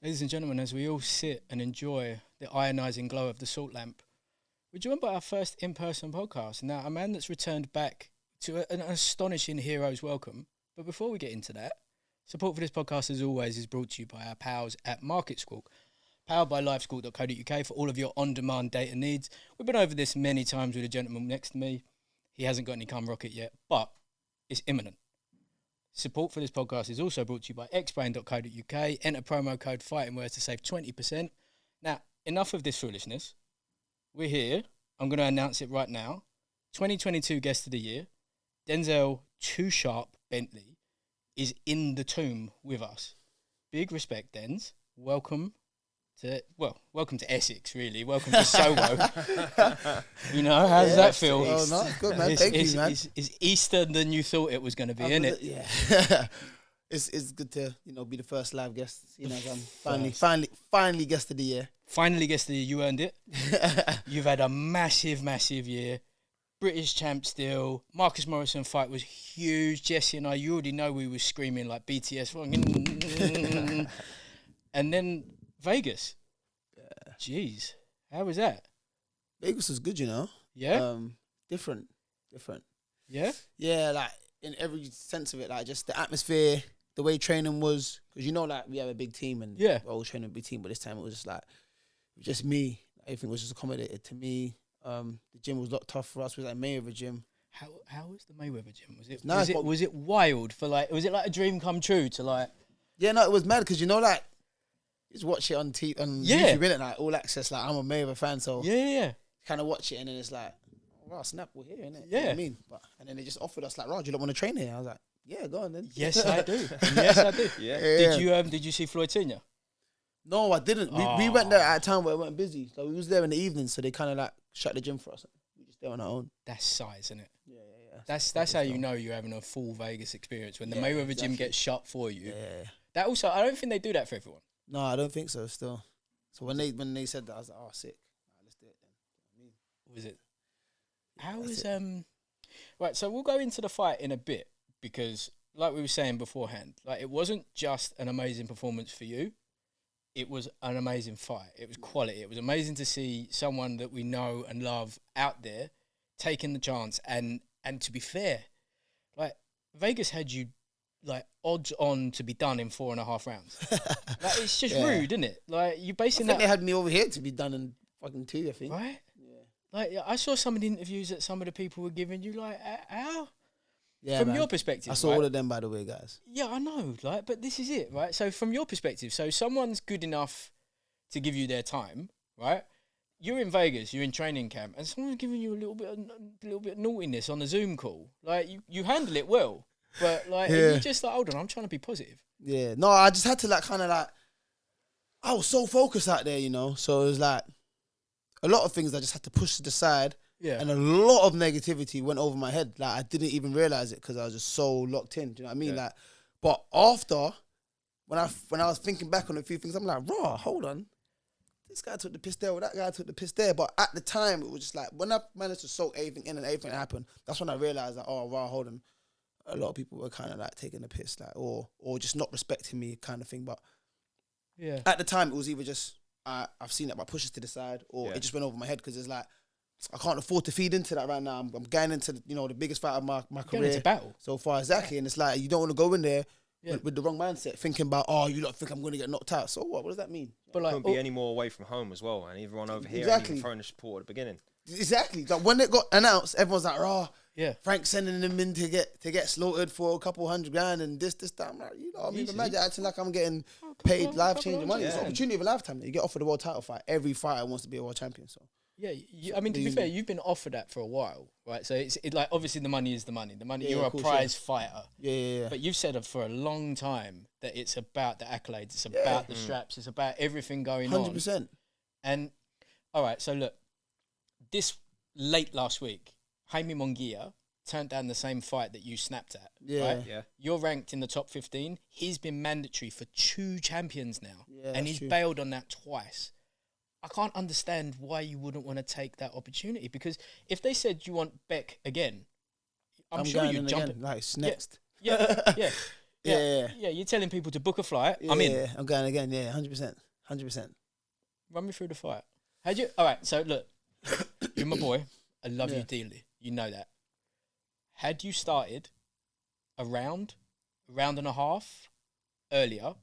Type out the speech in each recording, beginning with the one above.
Ladies and gentlemen, as we all sit and enjoy the ionising glow of the salt lamp, we're joined by our first in-person podcast. Now, a man that's returned back to an astonishing hero's welcome. But before we get into that, support for this podcast, as always, is brought to you by our pals at Market Squawk, powered by livesquawk.co.uk for all of your on-demand data needs. We've been over this many times with a gentleman next to me. He hasn't got any cum rocket yet, but it's imminent. Support for this podcast is also brought to you by xbrain.co.uk. Enter promo code FIGHTINGWORDS to save 20%. Now, enough of this foolishness. We're here. I'm going to announce it right now. 2022 Guest of the Year, Denzel Too Sharp Bentley, is in the tomb with us. Big respect, Denz. Welcome to Essex, really. Welcome to Soho. You know, how does that feel? Oh, no, good, man. Thank you, man. It's Easter than you thought it was going to be, isn't it? Yeah. It's good to, be the first live guest. Finally guest of the year. Finally guest of the year. You earned it. You've had a massive, massive year. British champ still. Marcus Morrison fight was huge. Jesse and I, you already know we were screaming like BTS. And then Vegas. Yeah. Jeez. How was that? Vegas was good, Yeah? Different. Yeah? Yeah, like in every sense of it, like just the atmosphere, the way training was. Because like we have a big team and we're all training a big team, but this time it was just me. Everything was just accommodated to me. The gym was a lot tough for us. It was like Mayweather gym. How was the Mayweather gym? Was it wild for was it like a dream come true to like? Yeah, no, it was mad because you just watch it on YouTube, innit? Like all access. Like I'm a Mayweather fan, so yeah. Kind of watch it and then it's like, oh, snap, we're here, innit? Yeah. You know what I mean? And then they just offered us like, Raj, you don't want to train here? I was like, yeah, go on then. Yes, I do. Yeah. Did you see Floyd Senior? No, I didn't. We went there at a time where it went busy, so we was there in the evening. So they kind of like shut the gym for us. We just there on our own. That's size, isn't it? Yeah. That's how you know you're having a full Vegas experience when the Mayweather gym gets shut for you. Yeah. That also, I don't think they do that for everyone. No, I don't think so. Still, so when they said that, I was like, oh, sick. Right, let's do it then. Was it? How was Right, so we'll go into the fight in a bit because, like we were saying beforehand, like it wasn't just an amazing performance for you. It was an amazing fight. It was quality. It was amazing to see someone that we know and love out there taking the chance. And to be fair, like Vegas had you like odds on to be done in 4.5 rounds. Like it's just rude, isn't it? Like you basically. I think they had me over here to be done in fucking 2, I think. Right? Yeah. Like I saw some of the interviews that some of the people were giving you. Like how? Yeah, from your perspective, I saw all of them, by the way, guys. Yeah, I know. Like, but this is it, right? So from your perspective, so someone's good enough to give you their time, right? You're in Vegas, you're in training camp, and someone's giving you a little bit of naughtiness on the Zoom call. Like you handle it well. But like you're just like, hold on, I'm trying to be positive. Yeah. No, I just had to I was so focused out there, So it was like a lot of things I just had to push to the side. Yeah. And a lot of negativity went over my head. Like I didn't even realize it because I was just so locked in. Do you know what I mean? Yeah. Like, but after when I was thinking back on a few things, I'm like, raw, hold on. This guy took the piss there, or that guy took the piss there. But at the time, it was just like when I managed to soak everything in and everything happened, that's when I realized that, oh, raw, hold on. A lot of people were kind of like taking the piss, like, or just not respecting me, kind of thing. But at the time, it was either just I've seen it, but pushes to the side, or it just went over my head because it's like I can't afford to feed into that right now. I'm going into the biggest fight of my career. Into battle so far, exactly. And it's like you don't want to go in there with the wrong mindset, thinking about you don't think I'm going to get knocked out. So what? What does that mean? But like, couldn't be any more away from home as well, and everyone over here ain't even throwing the support at the beginning. Exactly. Like when it got announced, everyone's like, yeah, Frank's sending them in to get slaughtered for a couple $100,000 and this, that. I'm like, I mean, imagine acting like I'm getting paid life-changing money. It's an opportunity of a lifetime. You get offered a world title fight. Every fighter wants to be a world champion. So yeah, I mean, to be fair, you've been offered that for a while, right? So it's like obviously the money is the money. The money, you're a prize fighter. Yeah. But you've said for a long time that it's about the accolades, it's about the straps, it's about everything going 100%. And all right, so look, this late last week, Jaime Munguia turned down the same fight that you snapped at. Right? Yeah. You're ranked in the top 15. He's been mandatory for 2 champions now. Yeah, and he's bailed on that twice. I can't understand why you wouldn't want to take that opportunity, because if they said you want Beck again, I'm sure you'd jump it. Like, next. Yeah. Yeah. You're telling people to book a flight. Yeah, I'm in. yeah, I'm going again. Yeah, 100%. Run me through the fight. How'd you? All right. So look, you're my boy. I love you Yeah. dearly. You know that. Had you started a round and a half earlier,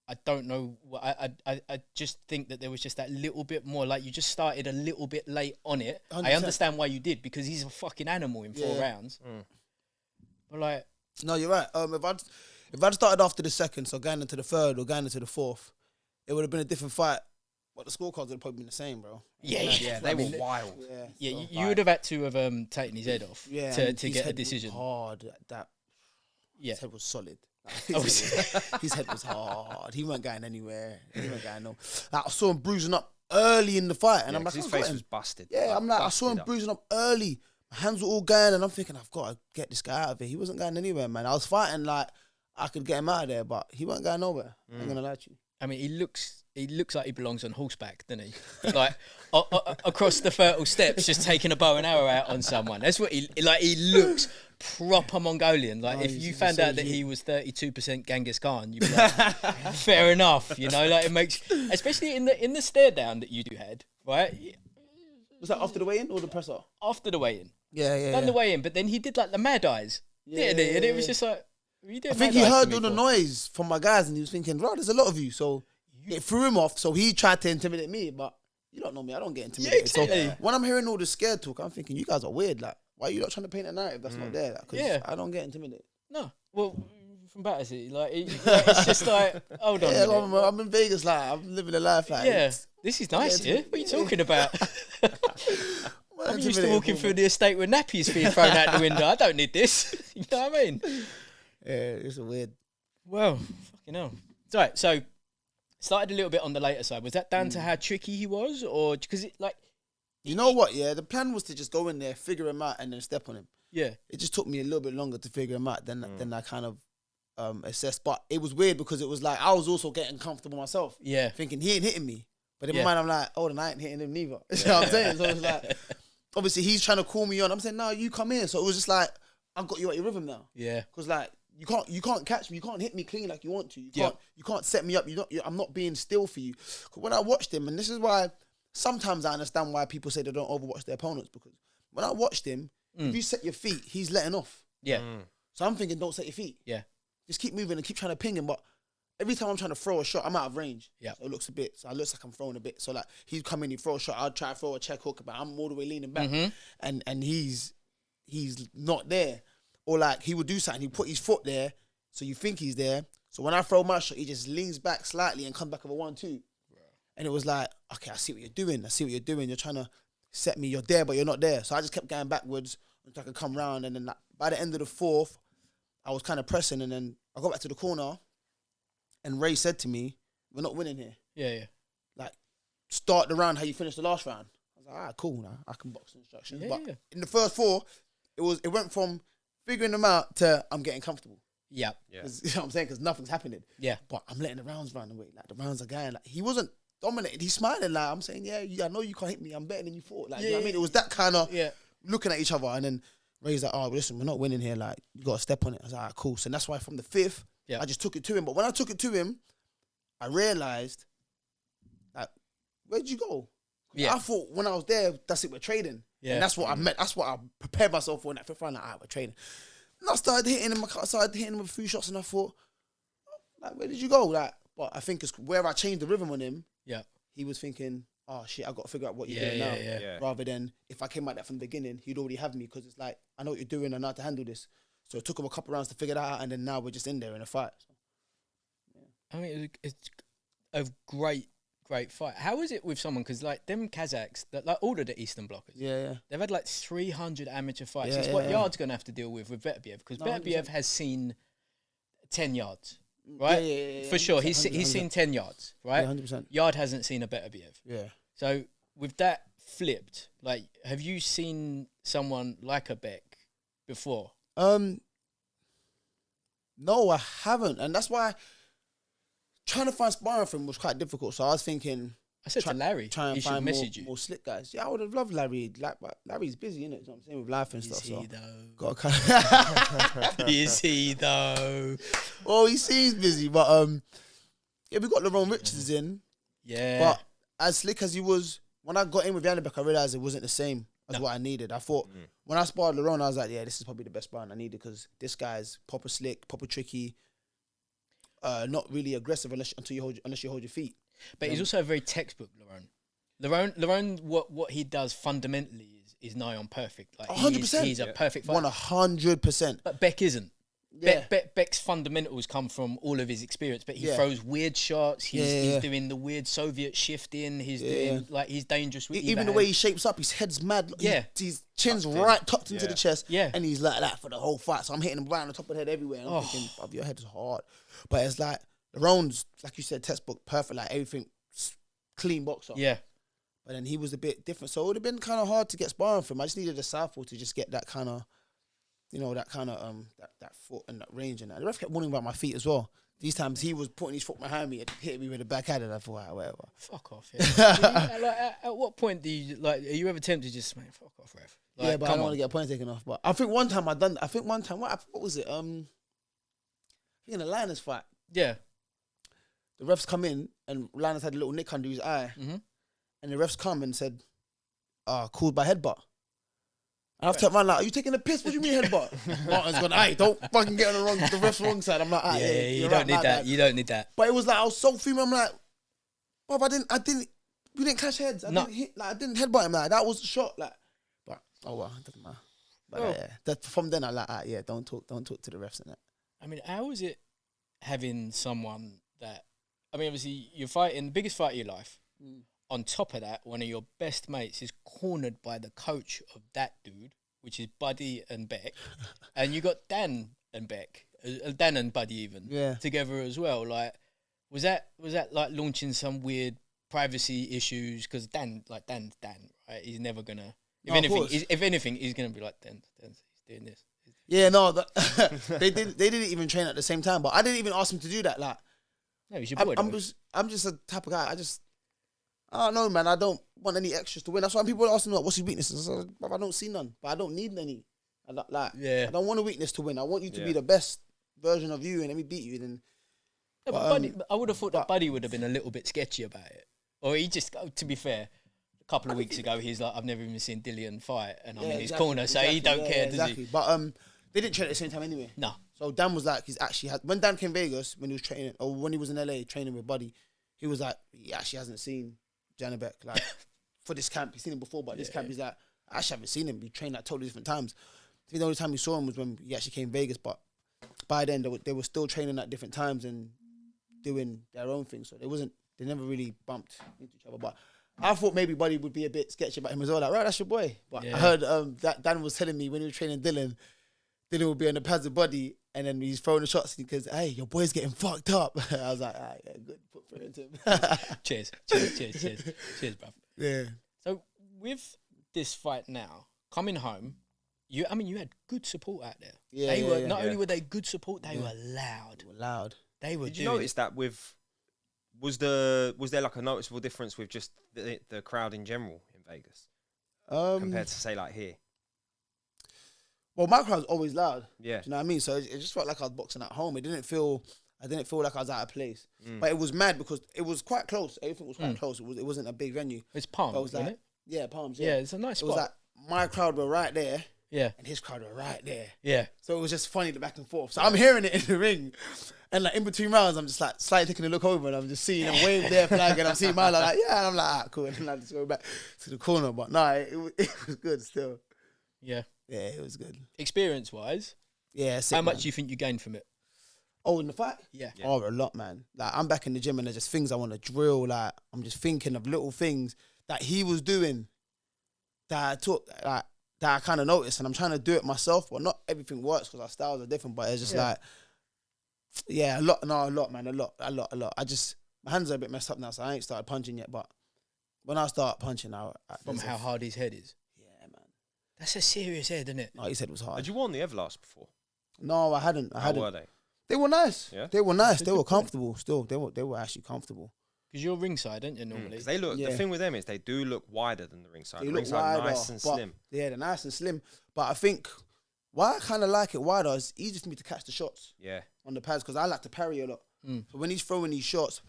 I don't know. I just think that there was just that little bit more. Like, you just started a little bit late on it. 100%. I understand why you did, because he's a fucking animal in 4 rounds. But like, No, you're right. If I'd started after the second, so going into the third or going into the fourth, it would have been a different fight. But the scorecards would have probably been the same, bro. Yeah, they were wild. Yeah, yeah, you would have had to have taken his head off to his get a head decision. was hard. Yeah. His head was solid. Oh, His head was hard. He weren't going anywhere. He weren't going no. Like, I saw him bruising up early in the fight, and I'm like, his I've got face him. was busted. Yeah, I'm like, I saw him up. bruising up early. My hands were all going, and I'm thinking, I've got to get this guy out of here. He wasn't going anywhere, man. I was fighting like I could get him out of there, but he wasn't going nowhere. I'm gonna lie to you. I mean, he looks like he belongs on horseback, doesn't he? Like across the fertile steppes, just taking a bow and arrow out on someone. That's what he like. He looks proper Mongolian. Like, if you found out that he was 32% Genghis Khan, you'd be like, fair enough. You know, like, it makes, especially in the stare down that you had, right? Was that after the weigh-in or the presser? After the weigh-in, Yeah. the weigh-in, but then he did like the mad eyes, didn't he? And it was just like, you did. I think he heard all the noise from my guys, and he was thinking, "Right, there's a lot of you." So it threw him off. So he tried to intimidate me, but you don't know me. I don't get intimidated. Yeah, exactly. So when I'm hearing all the scared talk, I'm thinking, you guys are weird. Like, why are you not trying to paint a narrative that's not there? Because I don't get intimidated. No, well, from Battersea, like, it's just like, hold on. Yeah, I'm in Vegas, like, I'm living a life. Like, this is nice here. What are you talking about? I'm used to walking through the estate with nappies being thrown out the window. I don't need this. You know what I mean? Yeah, it's a weird. Well, fucking hell. It's all right. So, started a little bit on the later side. Was that down to how tricky he was, or because it like? You know what? Yeah, the plan was to just go in there, figure him out, and then step on him. Yeah. It just took me a little bit longer to figure him out than I kind of assessed. But it was weird because it was like I was also getting comfortable myself. Yeah. Thinking he ain't hitting me, but in my mind I'm like, oh, then I ain't hitting him neither. You know what I'm saying? So it was like, obviously he's trying to call me on. I'm saying, no, you come in. So it was just like, I've got you at your rhythm now. Yeah. Because like you can't catch me. You can't hit me clean like you want to. You can't set me up. I'm not being still for you. 'Cause when I watched him, and this is why sometimes I understand why people say they don't overwatch their opponents, because when I watched him, if you set your feet, he's letting off. Yeah. So I'm thinking, don't set your feet. Yeah. Just keep moving and keep trying to ping him. But every time I'm trying to throw a shot, I'm out of range. Yeah. So it looks like I'm throwing a bit. So like he's coming, he throw a shot, I'll try to throw a check hook, but I'm all the way leaning back. And he's not there. Or like he would do something, he put his foot there, so you think he's there. So when I throw my shot, he just leans back slightly and comes back with a 1-2. And it was like, okay, I see what you're doing. You're trying to set me. You're there, but you're not there. So I just kept going backwards until I could come round. And then like, by the end of the fourth, I was kind of pressing. And then I got back to the corner. And Ray said to me, we're not winning here. Yeah. Like, start the round how you finished the last round. I was like, all right, cool now. I can box instructions. But in the first 4, it went from figuring them out to I'm getting comfortable. Yeah. You know what I'm saying? Because nothing's happening. Yeah. But I'm letting the rounds run away. Like, the rounds are going. Like, he wasn't dominated. He's smiling. Like, I'm saying, I know you can't hit me. I'm better than you thought. Like, you know what I mean? It was that kind of looking at each other. And then Ray's like, oh, listen, we're not winning here. Like, you got to step on it. I was like, all right, cool. So that's why from the 5th, I just took it to him. But when I took it to him, I realised, like, where'd you go? I thought when I was there, that's it, we're trading. Yeah. And that's what I meant. That's what I prepared myself for in that 5th round. Like, all right, we're trading. And I started hitting him. With a few shots, and I thought, like, where did you go? Like, but I think it's where I changed the rhythm on him. Yeah, he was thinking, oh shit, I got to figure out what you're doing now. Yeah. Rather than if I came at that from the beginning, he'd already have me, because it's like, I know what you're doing. I know how to handle this. So it took him a couple rounds to figure that out, and then now we're just in there in a fight. So, I mean, it's a great fight. How is it with someone, because like them Kazakhs, that like all of the Eastern blockers, they've had like 300 amateur fights. It's what Yard's gonna have to deal with Beterbiev, because Beterbiev has seen 10 yards, right? For sure, he's seen 10 yards, right? 100%. Yard hasn't seen a Beterbiev. Yeah. So with that flipped, like, have you seen someone like a Beck before? No, I haven't, and that's why trying to find sparring for him was quite difficult. So I was thinking, I said to Larry, try and he should find message you. more slick guys. Yeah, I would have loved Larry. Like, but Larry's busy, innit? You know what I'm saying, with life and Is stuff. he So though? got kind of Is he though? oh, he seems busy, but yeah, we got LaRon Richards in. Yeah. But as slick as he was, when I got in with Janibek, I realized it wasn't the same as what I needed. I thought when I sparred LaRon, I was like, yeah, this is probably the best sparring I needed because this guy's proper slick, proper tricky, not really aggressive unless you hold your feet. But he's also a very textbook LaRon. LaRon, what he does fundamentally is nigh on perfect. Like 100%. He's a perfect fighter. 100%. But Beck isn't. Yeah. Beck's fundamentals come from all of his experience, but he throws weird shots. He's doing the weird Soviet shifting. He's doing he's dangerous with even the way he shapes up, his head's mad. Yeah, his chin's right tucked into the chest. Yeah, and he's like that for the whole fight. So I'm hitting him right on the top of the head everywhere. And I'm thinking, oh, your head is hard. But it's like LaRon's, like you said, textbook perfect. Like everything, clean boxer. Yeah. But then he was a bit different, so it would have been kind of hard to get sparring from. I just needed a southpaw to just get that kind of. That kind of that foot and that range and that. The ref kept warning about my feet as well. These times he was putting his foot behind me and hitting me with the backhand, and I thought, whatever. Fuck off. Yeah. At what point do you are you ever tempted to just fuck off, ref? Yeah, but I don't want to get a point taken off. But I think one time I done. I think one time what was it? I think in the Linus fight. Yeah. The refs come in and Linus had a little nick under his eye, and the refs come and said, "Called by headbutt." And I've turned around like, are you taking a piss? What do you mean headbutt? Martin's gone, hey, don't fucking get on the ref's wrong side. I'm like, you don't need that. You don't need that. But it was like, I was so fuming. I'm like, bruv, we didn't clash heads. I didn't headbutt him. Like, that was a shot. Like, but, oh well, it doesn't matter. But from then, I'm like, don't talk to the refs and that. I mean, how is it having someone that, I mean, obviously, you're fighting the biggest fight of your life. On top of that, one of your best mates is cornered by the coach of that dude, which is Buddy and Beck. And you got Dan and Beck, Dan and Buddy even, together as well. Like, was that like launching some weird privacy issues? Because Dan's Dan, right? He's never gonna. If anything, he's gonna be like Dan's he's doing this. Yeah, no, they didn't even train at the same time. But I didn't even ask him to do that. Like, no, he's your boy. I'm just a type of guy. I don't know, man. I don't want any extras to win. That's why people ask me, what's your weaknesses? I don't see none, but I don't need any. I don't want a weakness to win. I want you to be the best version of you, and let me beat you. Then, but Buddy, I would have thought that Buddy would have been a little bit sketchy about it. Or he just, to be fair, a couple of weeks ago, he's like, I've never even seen Dillian fight, and I'm in his corner, so he don't care, does he? But they didn't train at the same time anyway. No. So Dan was like, when Dan came Vegas, when he was training, or when he was in LA training with Buddy, he was like, he actually hasn't seen Janibek, like, for this camp. He's seen him before, but this camp, he's like, I actually haven't seen him. We trained at totally different times. I think the only time we saw him was when he actually came Vegas, but by then they were still training at different times and doing their own thing. So they never really bumped into each other. But I thought maybe Buddy would be a bit sketchy about him as well. Like, right, that's your boy. But I heard that Dan was telling me when he was training Dylan would be on the pads with Buddy, and then he's throwing the shots because, hey, your boy's getting fucked up. I was like, yeah, good. Put it into him. Cheers, bruv. Yeah. So with this fight now, coming home, you had good support out there. Yeah, not only were they good support, they were loud. They were. Did you notice that was there like a noticeable difference with just the crowd in general in Vegas compared to say like here? Well, my crowd's always loud. Yeah. Do you know what I mean? So it just felt like I was boxing at home. I didn't feel like I was out of place. But it was mad because it was quite close. Everything was quite close. It wasn't a big venue. It's Palms, wasn't it? Yeah, Palms. Yeah, it's a nice spot. It was like my crowd were right there. Yeah. And his crowd were right there. Yeah. So it was just funny, the back and forth. So I'm hearing it in the ring. And like in between rounds, I'm just like slightly taking a look over and I'm just seeing them wave their flag and I'm seeing mine like, yeah. And I'm like, cool. And then I just go back to the corner. But no, it was good still. Yeah. Yeah, it was good. Experience-wise, how much do you think you gained from it? Oh, in the fight? Yeah. Oh, a lot, man. Like, I'm back in the gym and there's just things I want to drill. Like, I'm just thinking of little things that he was doing that I kind of noticed, and I'm trying to do it myself. But not everything works because our styles are different. But it's just like, a lot, man, a lot. My hands are a bit messed up now, so I ain't started punching yet. But when I start punching, from how hard his head is. That's a serious head, isn't it? No, his head was hard. Had you worn the Everlast before? No, I hadn't. How were they? They were nice. Yeah? They were nice. They were comfortable still. They were actually comfortable. Because you're ringside, aren't you, normally? Because they look. The thing with them is they do look wider than the ringside. They The look ringside wider, nice and but- slim. Yeah, they're nice and slim. But I think why I kind of like it wider is easy for me to catch the shots Yeah. on the pads because I like to parry a lot. Mm. So when he's throwing these shots,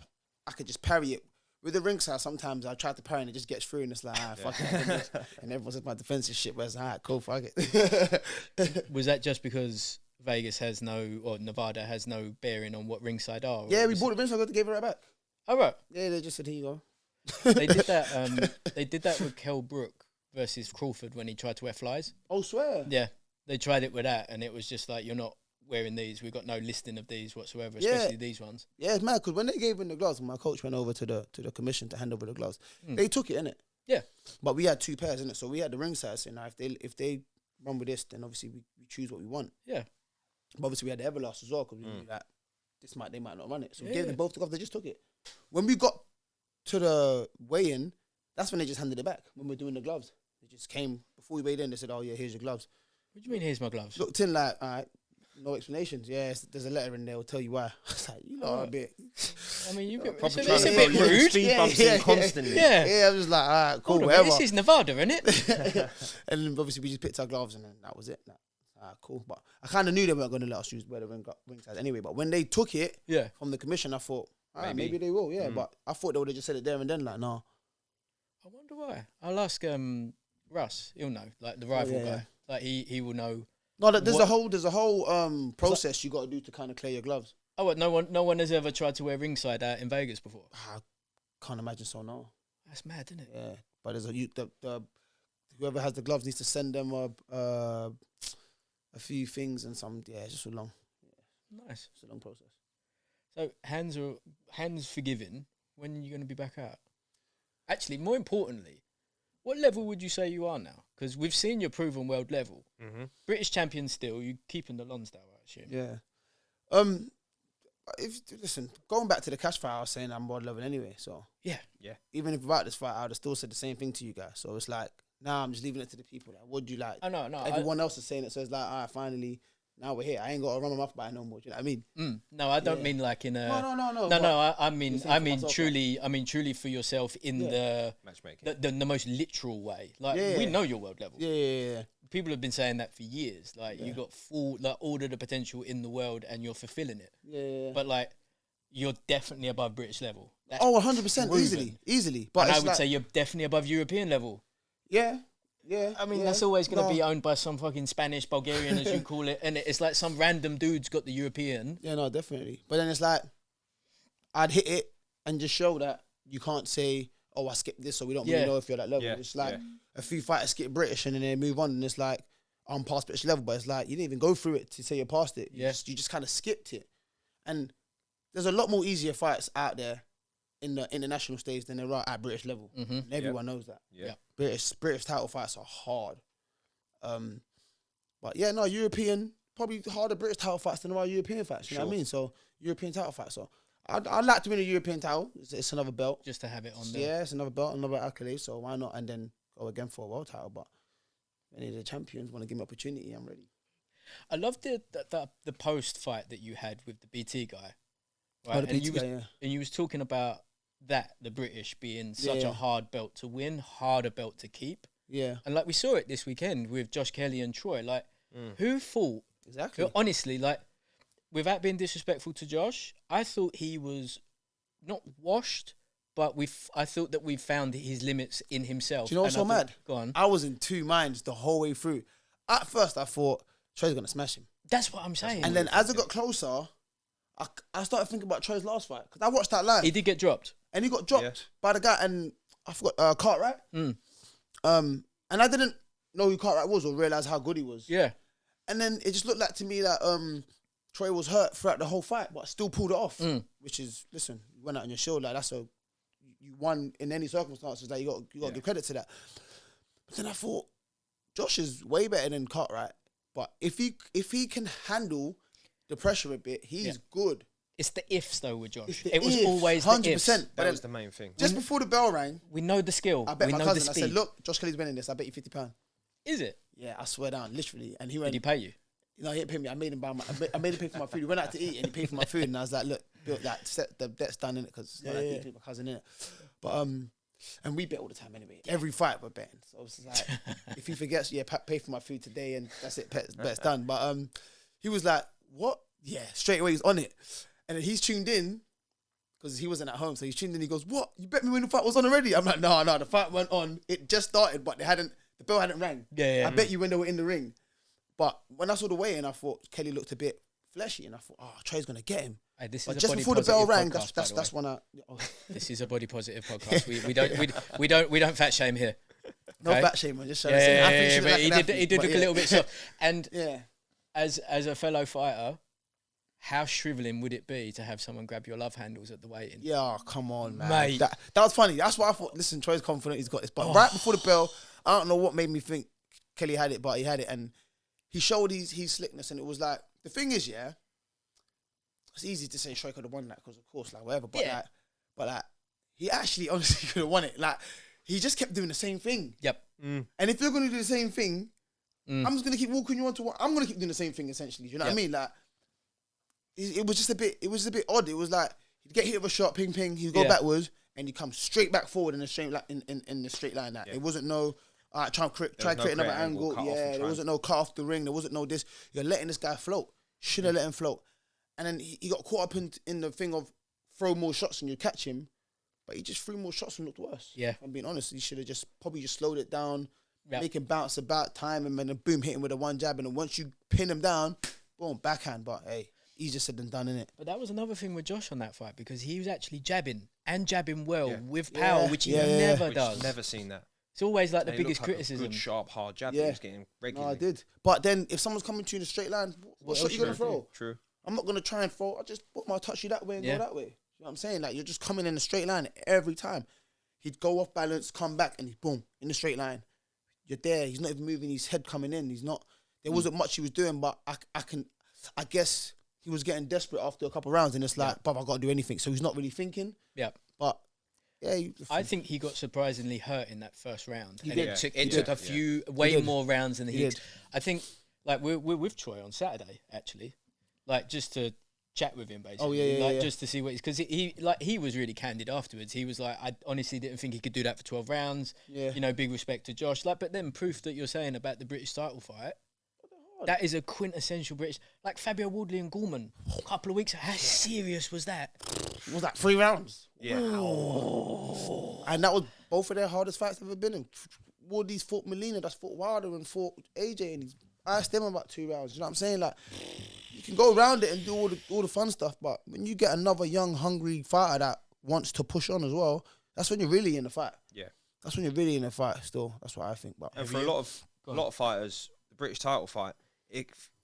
I could just parry it. With the ringside, sometimes I try to parry and it just gets through and it's like, fuck it. And everyone says my defensive shit, but it's cool, fuck it. Was that just because Vegas has no, or Nevada has no bearing on what ringside are? Yeah, or we was bought the ringside, I got to give it right back. Oh, right. Yeah, they just said, here you go. They did that. They did that with Kell Brook versus Crawford when he tried to wear flies. Oh, swear. Yeah, they tried it with that, and it was just like, you're not wearing these. We've got no listing of these whatsoever, especially these ones. Yeah, it's mad because when they gave him the gloves, my coach went over to the commission to hand over the gloves. They took it, innit? Yeah. But we had 2 pairs, innit? So we had the ringside saying, now if they run with this, then obviously we choose what we want. Yeah. But obviously we had the Everlast as well because we knew that they might not run it. So we Yeah. gave them both the gloves. They just took it. When we got to the weigh-in, that's when they just handed it back. When we were doing the gloves, they just came before we weighed in. They said, "Oh yeah, here's your gloves." What do you mean? Here's my gloves. Looked in like, all right, no explanations. Yeah, there's a letter in there. Will tell you why. I was like, you know, a bit. I mean, Probably it's trying a to bit throw rude. speed bumps in constantly. Yeah. Yeah, I was like, all right, cool, Hold on, whatever. this is Nevada, isn't it? And then obviously we just picked our gloves and then that was it. Cool. But I kind of knew they weren't going to let us use wear the ringside anyway. But when they took it Yeah. from the commission, I thought, Maybe. maybe they will. Yeah, but I thought they would have just said it there and then. Like, no. I wonder why. I'll ask Russ. He'll know, like the rival yeah. guy. Like he will know. No, there's What- a whole process you got to do to kind of clear your gloves. Oh, what? No one has ever tried to wear ringside out in Vegas before. I can't imagine so. No. That's mad, isn't it? Yeah, but there's whoever has the gloves needs to send them a few things and some. Yeah, it's just a long. Nice. It's a long process. So hands forgiven. When are you going to be back out? Actually, more importantly, what level would you say you are now? Because we've seen your proven world level. Mm-hmm. British champion still. You keeping the Lonsdale, I assume. Yeah. Listen, going back to the cash fight, I was saying I'm world level anyway. So Yeah. even if without this fight, I would have still said the same thing to you guys. So it's like, I'm just leaving it to the people. Like, what do you like? Oh, no. Everyone else is saying it, so it's like, all right, finally, now we're here. I ain't got to run my mouth by no more. Do you know what I mean? No, I don't Yeah. mean like in a. No. No. I mean, Just saying for myself, truly for yourself in Matchmaking. the most literal way. Like Yeah. we know your world level. Yeah. People have been saying that for years. Like you got all of the potential in the world, and you're fulfilling it. Yeah. But like, you're definitely above British level. That's 100%, proven. easily. But and I it's would like, say you're definitely above European level. yeah. I mean, that's always going to be owned by some fucking Spanish, Bulgarian, as you call it. And it's like some random dude's got the European. Yeah, no, definitely. But then it's like, I'd hit it and just show that you can't say, oh, I skipped this, so we don't really know if you're that level. Yeah, It's like yeah. a few fighters skip British and then they move on, and it's like, I'm past British level, but it's like, you didn't even go through it to say you're past it. You just kind of skipped it. And there's a lot more easier fights out there in the international stage than there are at British level. Mm-hmm. And everyone knows that. Yeah. British title fights are hard. But yeah, no, European, probably harder British title fights than there are European fights. You know what I mean? So European title fights. So I'd like to win a European title. It's another belt. Just to have it on there. Yeah, it's another belt, another accolade. So why not? And then go again for a world title. But if any of the champions want to give me opportunity, I'm ready. I love the post fight that you had with the BT guy. Right? Oh, the BT guy, And you was talking about that, the British being such Yeah. a hard belt to win, harder belt to keep. Yeah, And like we saw it this weekend with Josh Kelly and Troy. Like, who thought? exactly. Honestly, like, without being disrespectful to Josh, I thought he was not washed, but I thought that we found his limits in himself. Do you know what's And so I thought- mad? Go on. I was in two minds the whole way through. At first, I thought Troy's gonna smash him, That's what I'm saying. and then as it got closer, I started thinking about Troy's last fight because I watched that live. He did get dropped. And he got dropped by the guy, and I forgot Cartwright. And I didn't know who Cartwright was or realize how good he was. Yeah. And then it just looked like to me that Troy was hurt throughout the whole fight, but still pulled it off. Which is, listen, you went out on your show, like you won in any circumstances. Like you got to give credit to that. But then I thought Josh is way better than Cartwright. But if he can handle the pressure a bit, he's good. It's the ifs though with Josh. The It was ifs, always 100%. the ifs. That was the main thing. Just before the bell rang, We know the skill. I bet we my know cousin, the I speed. said, look, Josh Kelly's winning this. I bet you £50. Is it? Yeah, I swear down, literally. And he Did went, he pay you? he didn't pay me. I made him pay for my food. We went out to eat and he paid for my food. And I was like, look, built that set the bet's done in it because it's not that deep, my cousin in it. But and we bet all the time anyway. Every fight we're betting. So it's like if he forgets, pay for my food today and that's it. Bet's done. But he was like, what? Yeah, straight away he's on it, and then he's tuned in. Because he wasn't at home, so he's tuned in. He goes, "What? You bet me when the fight was on already?" I'm like, "No, the fight went on. It just started, but the bell hadn't rang. I bet you when they were in the ring." But when I saw the weigh-in, I thought Kelly looked a bit fleshy, and I thought, "Oh, Trey's gonna get him." Hey, this but is just before the bell rang, that's when I. Oh. This is a body positive podcast. We don't fat shame here. Okay? No fat shame, man. Just trying to say. But he did look a little bit soft. And yeah, as a fellow fighter. How shriveling would it be to have someone grab your love handles at the weigh-in? Yeah, come on, man. Mate. That was funny. That's why I thought, listen, Troy's confident, he's got this. But right before the bell, I don't know what made me think Kelly had it, but he had it. And he showed his slickness. And it was like, the thing is, it's easy to say Troy could have won that because, of course, like, whatever. But he actually honestly could have won it. Like, he just kept doing the same thing. Yep. And if you're going to do the same thing, I'm just going to keep walking you on to what I'm going to keep doing the same thing, essentially. You know what I mean? Like, it was just a bit odd. It was like he'd get hit with a shot, ping ping, he'd go backwards and he'd come straight back forward in a straight line in the straight line. That it wasn't no try create another angle. Yeah, there wasn't no cut off the ring. There wasn't no this. You're letting this guy float. Should have let him float. And then he got caught up in the thing of throw more shots and you catch him, but he just threw more shots and looked worse. Yeah, if I'm being honest. He should have probably just slowed it down, make him bounce about time, and then boom, hit him with a one jab, and then once you pin him down, boom, backhand. But hey. Easier said than done, innit? But that was another thing with Josh on that fight because he was actually jabbing well with power, which he never does. Never seen that. It's always like the biggest criticism. A good, sharp, hard jab that he was getting regularly. No, I did. But then if someone's coming to you in a straight line, what shot you going to throw? True. I'm not going to try and throw. I just put my touch you that way and go that way. You know what I'm saying? Like, you're just coming in a straight line every time. He'd go off balance, come back, and he's boom, in the straight line. You're there. He's not even moving his head coming in. He's not. There wasn't much he was doing, but I guess... He was getting desperate after a couple of rounds, and it's like, Bob, I got to do anything. So he's not really thinking. Yeah. But, I think he got surprisingly hurt in that first round. It took a few, way more rounds than he did. I think, like, we're with Troy on Saturday, actually. Like, just to chat with him, basically. Oh, just to see what he's... Because he was really candid afterwards. He was like, I honestly didn't think he could do that for 12 rounds. Yeah. You know, big respect to Josh. Like, but then proof that you're saying about the British title fight... That is a quintessential British, like Fabio Wardley and Gorman a couple of weeks ago. How serious was that? Was that 3 rounds? Yeah. Oh. And that was both of their hardest fights I've ever been in. Wardley's fought Molina, that's fought Wilder and fought AJ, and he's asked them about 2 rounds. You know what I'm saying? Like, you can go around it and do all the fun stuff, but when you get another young, hungry fighter that wants to push on as well, that's when you're really in the fight. Yeah. That's when you're really in the fight still. That's what I think. But and for a lot of fighters, the British title fight,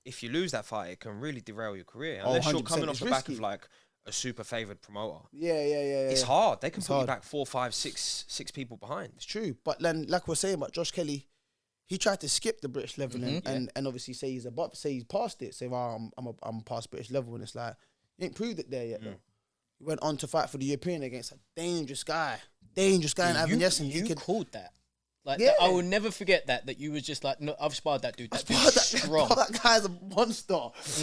if you lose that fight, it can really derail your career. Unless you're coming off the back of like a super favoured promoter. Yeah. It's hard. They can put you back 4, 5, 6 people behind. It's true. But then, like we're saying about Josh Kelly, he tried to skip the British level and obviously say he's past it. Say, well, I'm past British level, and it's like he ain't proved it there yet. Though. He went on to fight for the European against a dangerous guy in Ivan Yessin. You called that. Like, I will never forget that you was just like, no, I've sparred that dude. That dude's strong. That guy's a monster.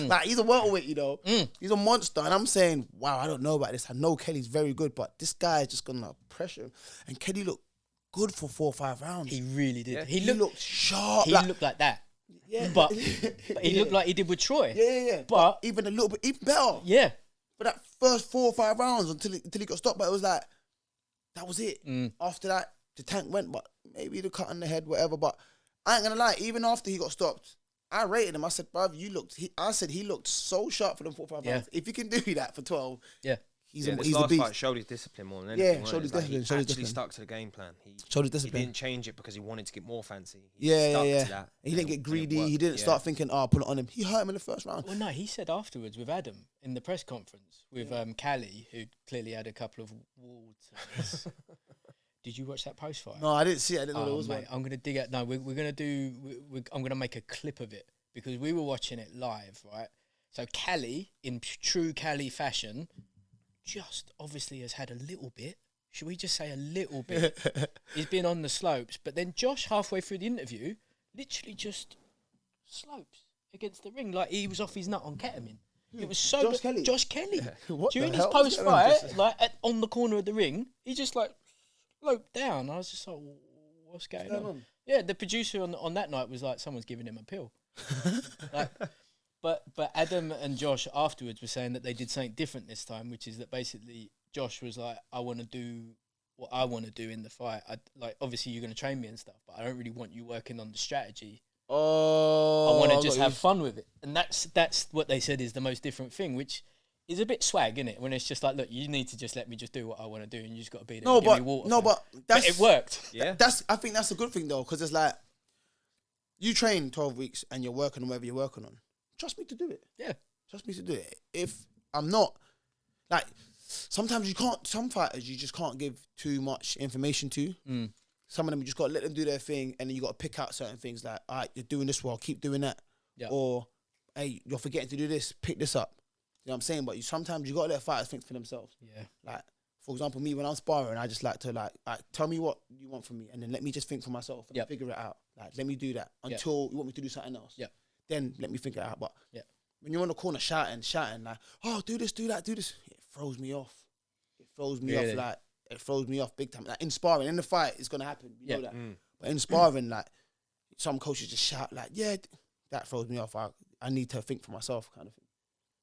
Like, he's a welterweight, you know. He's a monster. And I'm saying, wow, I don't know about this. I know Kelly's very good, but this guy is just going to pressure him. And Kelly looked good for 4 or 5 rounds. He really did. Yeah. He looked sharp. He looked like that. Yeah. But he looked like he did with Troy. Yeah. But even a little bit, even better. Yeah. But that first 4 or 5 rounds until he got stopped, but it was like, that was it. After that, the tank went, but maybe the cut on the head, whatever. But I ain't gonna lie, even after he got stopped, I rated him. I said, bruv, he looked so sharp for them 4 or 5 rounds. If you can do that for 12, he's a beast. Fight showed his discipline more than anything. Yeah, showed his discipline. He actually stuck to the game plan. He showed his discipline. He didn't change it because he wanted to get more fancy. He stuck to that. He didn't get greedy. He didn't start thinking, I'll put it on him. He hurt him in the first round. Well, no, he said afterwards with Adam in the press conference with Callie, who clearly had a couple of warts. Did you watch that post fight? No, I didn't see it. I didn't know it was mate, one. I'm going to dig out. No, we're going to do... I'm going to make a clip of it because we were watching it live, right? So Callie, in true Callie fashion, just obviously has had a little bit. Should we just say a little bit? He's been on the slopes. But then Josh, halfway through the interview, literally just slopes against the ring like he was off his nut on ketamine. It was so Josh Kelly. Josh Kelly. What During the his hell? post fight, on the corner of the ring, he just like sloped down. I was just like, what's going on? Yeah, the producer on that night was like, someone's giving him a pill. Like, but Adam and Josh afterwards were saying that they did something different this time, which is that basically Josh was like, I want to do what I want to do in the fight. Obviously you're going to train me and stuff, but I don't really want you working on the strategy. Oh, I want to just have fun with it. And that's what they said is the most different thing, which is a bit swag, isn't it? When it's just like, look, you need to just let me just do what I want to do, and you just got to be there. Give me water, but it worked. Yeah, I think that's a good thing though, because it's like you train 12 weeks and you're working on whatever you're working on. Trust me to do it. Yeah, trust me to do it. If I'm not like, sometimes you can't. Some fighters you just can't give too much information to. Some of them you just got to let them do their thing, and then you got to pick out certain things like, all right, you're doing this well, keep doing that. Yeah. Or, hey, you're forgetting to do this, pick this up. You know what I'm saying? But sometimes you got to let fighters think for themselves. Yeah. Like, for example, me, when I'm sparring, I just like to, like tell me what you want from me, and then let me just think for myself and figure it out. Like, let me do that until you want me to do something else. Yeah. Then let me figure it out. But when you're on the corner shouting, like, oh, do this, do that, do this, it throws me off. It throws me off, like, it throws me off big time. Like, in sparring, in the fight, it's going to happen. You know that. But in sparring, like, some coaches just shout, like, yeah, that throws me off. I need to think for myself, kind of thing.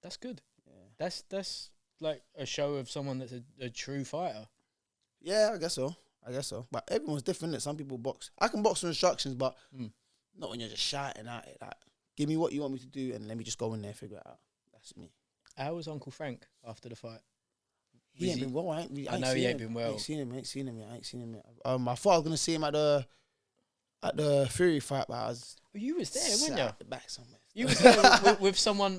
That's good. Yeah. That's like a show of someone that's a true fighter. Yeah, I guess so. But everyone's different, innit? Some people box. I can box for instructions, but not when you're just shouting at it. Like, give me what you want me to do, and let me just go in there and figure it out. That's me. How was Uncle Frank after the fight? He ain't been well. I know he ain't been well. I ain't seen him yet. I thought I was gonna see him at the Fury fight, but I was. You was there, weren't you? At the back somewhere. You was there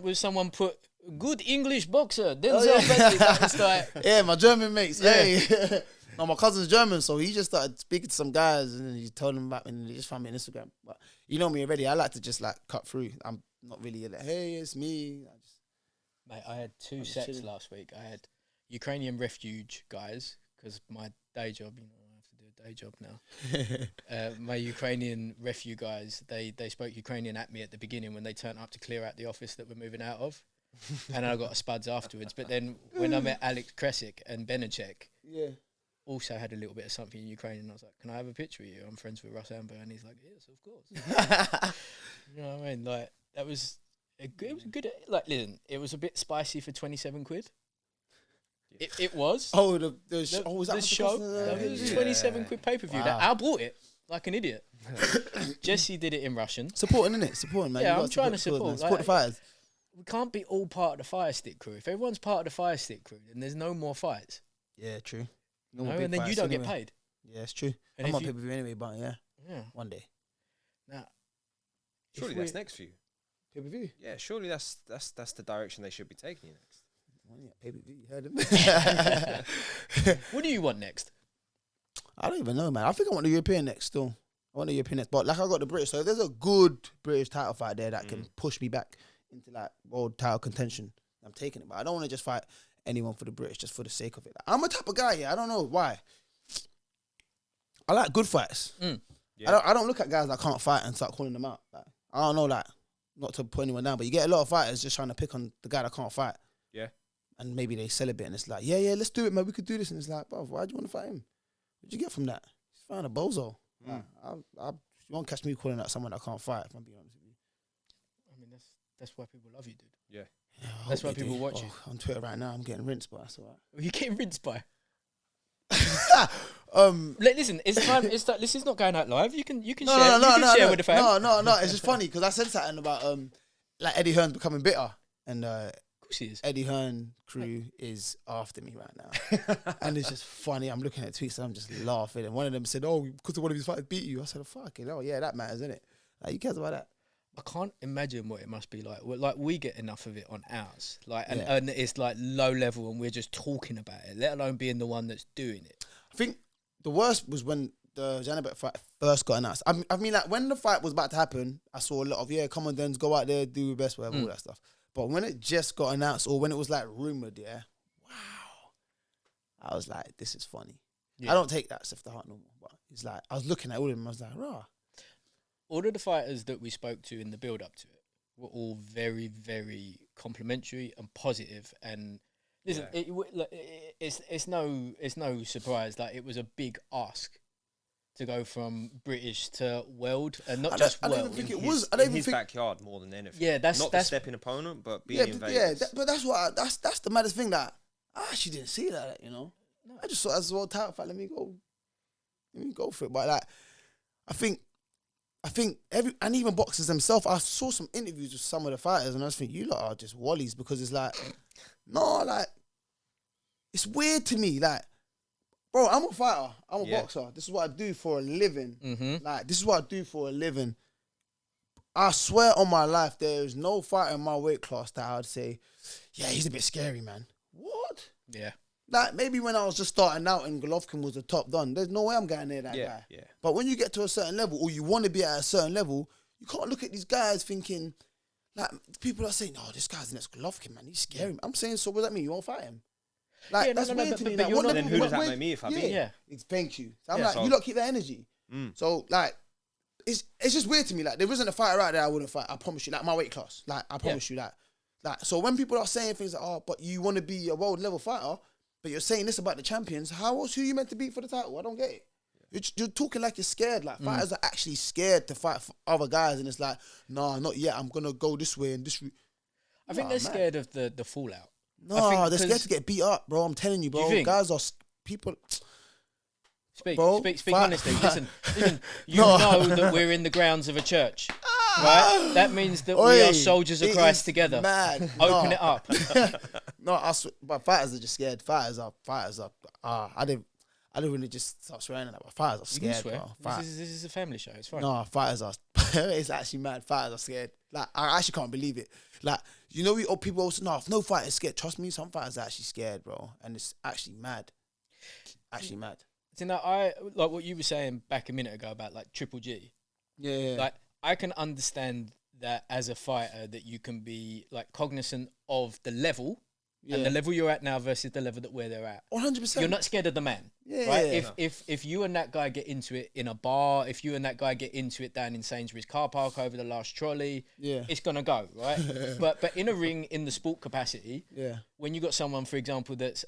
with someone put good English boxer Denzel Bentley. That was like, yeah, my German mates. Yeah. Hey, no, my cousin's German, so he just started speaking to some guys, and then he told them about, and they just found me on Instagram. But you know me already. I like to just like cut through. I'm not really like, hey, it's me. Mate, I had two sets last week. I had Ukrainian refuge guys, because my day job, you know, I have to do a day job now. My Ukrainian refuge guys, they spoke Ukrainian at me at the beginning when they turned up to clear out the office that we're moving out of. And I got a spuds afterwards. But then when I met Alex Kresik and Benacek, also had a little bit of something in Ukrainian. I was like, can I have a picture of you? I'm friends with Russ Amber. And he's like, yes, of course. You know what I mean? Like, it was a good, like, listen, it was a bit spicy for 27 quid. It was. Oh, the show. That was 27 quid pay-per-view. Wow. I bought it like an idiot. Jesse did it in Russian. Supporting, innit? Supporting, man. Yeah, I'm trying to support. Support the fighters. We can't be all part of the Fire Stick crew. If everyone's part of the Fire Stick crew, then there's no more fights. Yeah, true. No, and then you don't get paid. Yeah, it's true. And I'm on pay-per-view anyway, but yeah, one day. Now, surely that's next for you. Pay-per-view? Yeah, surely that's the direction they should be taking you next. Well, yeah, pay-per-view, you heard him. What do you want next? I don't even know, man. I think I want the European next still. I want the European next. But like I got the British, so if there's a good British title fight there that can push me back into like world title contention, I'm taking it. But I don't want to just fight anyone for the British just for the sake of it. Like, I'm a type of guy, I don't know why. I like good fights. Yeah. I don't look at guys that can't fight and start calling them out. Like, I don't know, like, not to put anyone down, but you get a lot of fighters just trying to pick on the guy that can't fight. Yeah. And maybe they sell a bit and it's like, yeah, let's do it, man. We could do this. And it's like, bro, why do you want to fight him? What'd you get from that? He's fighting a bozo. You won't catch me calling out someone that can't fight, if I'm being honest with you. I mean, that's why people love you, dude. Yeah. That's why people watch you. On Twitter right now, I'm getting rinsed, but that's all right. Are you getting rinsed by? Listen, it's time. This is not going out live. You can share with the fans. No. It's just funny because I said something about like Eddie Hearn's becoming bitter, and of course he is. Eddie Hearn crew is after me right now, and it's just funny. I'm looking at tweets and I'm just laughing, and one of them said, "Oh, because one of his fighters beat you." I said, "Oh, fuck it. Oh yeah, that matters, isn't it? Like, who cares about that?" I can't imagine what it must be like. Like, we get enough of it on ours, like, and it's like low level, and we're just talking about it, let alone being the one that's doing it. I think the worst was when the Janibek fight first got announced. I mean, like, when the fight was about to happen, I saw a lot of, come on, Denz, go out there, do your best, whatever, all that stuff. But when it just got announced, or when it was like rumored, wow, I was like, this is funny. Yeah. I don't take that stuff to heart no more. But it's like, I was looking at all of them, I was like, rah. All of the fighters that we spoke to in the build up to it, were all very, very complimentary and positive. And listen, it's no surprise. Like, it was a big ask to go from British to world, and not just I world. don't even think in it was. I in don't even his think. backyard more than anything. Yeah, that's not the stepping opponent, but being in Vegas. But that's what. That's the maddest thing that I actually didn't see that. You know, I just thought as a world title fight. Let me go for it. But like, I think and even boxers themselves. I saw some interviews with some of the fighters, and I just think you lot are just wallies because it's like, no, like, it's weird to me, like. Bro, I'm a fighter. I'm a boxer. This is what I do for a living. Mm-hmm. Like, this is what I do for a living. I swear on my life, there is no fighter in my weight class that I would say, yeah, he's a bit scary, man. What? Yeah. Like, maybe when I was just starting out and Golovkin was the top done, there's no way I'm getting near that guy. Yeah. But when you get to a certain level, or you want to be at a certain level, you can't look at these guys thinking, like, people are saying, oh, this guy's the next Golovkin, man. He's scary. I'm saying, so what does that mean? You won't fight him? Like, that's weird to me. But Like, you're not, then who does that make me if I beat? Yeah. Thank you. So I'm Yeah, like, so- you lot keep that energy. So, like, it's just weird to me. Like, there isn't a fighter out there I wouldn't fight. I promise you. Like, my weight class. Like, I promise you that. Like, so when people are saying things like, oh, but you want to be a world level fighter, but you're saying this about the champions, who are you meant to beat for the title? I don't get it. You're talking like you're scared. Like, fighters are actually scared to fight for other guys, and it's like, nah, not yet. I'm gonna go this way and this. I think they're scared of the fallout. No, they're scared to get beat up, bro. I'm telling you, bro. Guys are people. Speak fight. honestly. Listen, you know that we're in the grounds of a church, right? That means that we are soldiers of Christ together. Mad. Open it up. No, but fighters are just scared. Fighters are. I didn't really just stop swearing at that. But fighters are You can scared, swear. bro. This is a family show. It's fine. No, fighters are. It's actually mad. Fighters are scared. Like, I actually can't believe it. Like, you know, people always say, no fighter is scared. Trust me, some fighters are actually scared, bro. And it's actually mad. Actually mad. So now, I like what you were saying back a minute ago about like Triple G. Yeah. Like, I can understand that as a fighter that you can be like cognizant of the level and the level you're at now versus the level that where they're at. 100%. You're not scared of the man, right? If you and that guy get into it in a bar, if you and that guy get into it down in Sainsbury's car park over the last trolley, it's gonna go, right? but in a ring in the sport capacity, when you got someone, for example, that's